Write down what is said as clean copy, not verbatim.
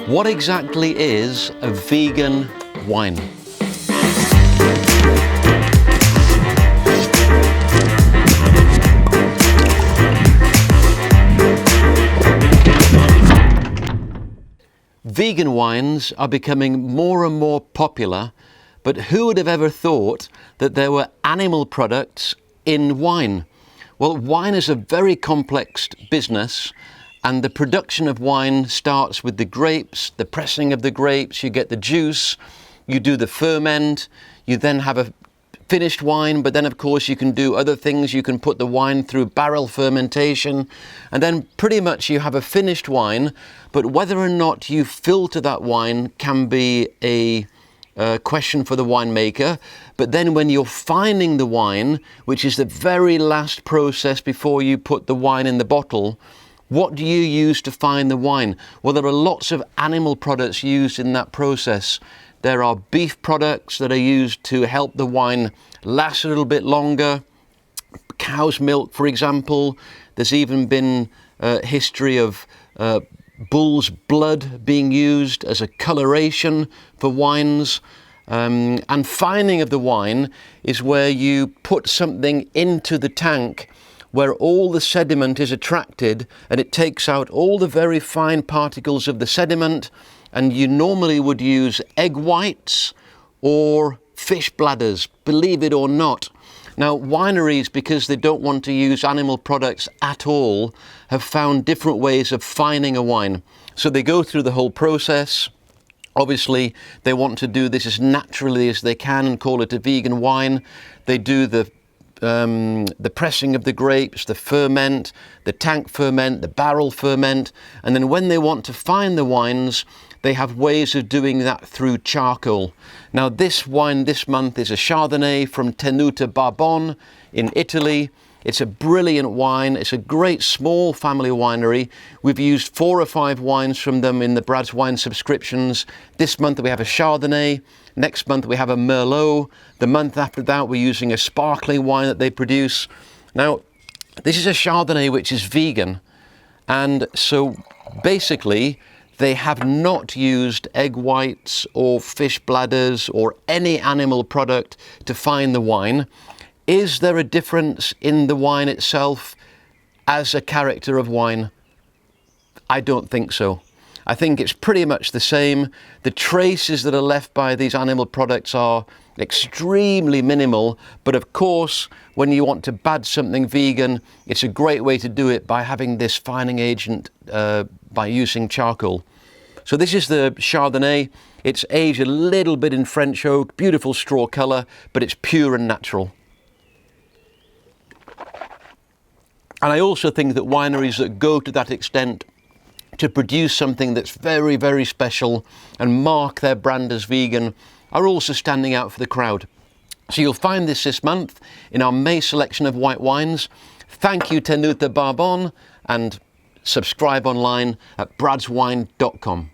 What exactly is a vegan wine? Vegan wines are becoming more and more popular, but who would have ever thought that there were animal products in wine? Well, wine is a very complex business, and the production of wine starts with the grapes, the pressing of the grapes, you get the juice, you do the ferment, you then have a finished wine, but then of course you can do other things. You can put the wine through barrel fermentation, and then pretty much you have a finished wine, but whether or not you filter that wine can be a question for the winemaker. But then when you're fining the wine, which is the very last process before you put the wine in the bottle, what do you use to fine the wine? Well, there are lots of animal products used in that process. There are beef products that are used to help the wine last a little bit longer. Cow's milk, for example. There's even been history of bull's blood being used as a coloration for wines. And fining of the wine is where you put something into the tank where all the sediment is attracted, and it takes out all the very fine particles of the sediment. And you normally would use egg whites or fish bladders, believe it or not. Now, wineries, because they don't want to use animal products at all, have found different ways of fining a wine. So they go through the whole process. Obviously, they want to do this as naturally as they can and call it a vegan wine. They do the pressing of the grapes, the ferment, the tank ferment, the barrel ferment, and then when they want to fine the wines, they have ways of doing that through charcoal. Now, this wine this month is a Chardonnay from Tenuta Barbon in Italy. It's a brilliant wine. It's a great small family winery. We've used 4 or 5 wines from them in the Brad's Wine subscriptions. This month we have a Chardonnay. Next month we have a Merlot. The month after that we're using a sparkling wine that they produce. Now, this is a Chardonnay which is vegan. And so basically they have not used egg whites or fish bladders or any animal product to fine the wine. Is there a difference in the wine itself as a character of wine? I don't think so. I think it's pretty much the same. The traces that are left by these animal products are extremely minimal, but of course, when you want to badge something vegan, it's a great way to do it by having this fining agent by using charcoal. So this is the Chardonnay. It's aged a little bit in French oak, beautiful straw colour, but it's pure and natural. And I also think that wineries that go to that extent to produce something that's very, very special and mark their brand as vegan are also standing out for the crowd. So you'll find this month in our May selection of white wines. Thank you, Tenuta Barbon, and subscribe online at bradswine.com.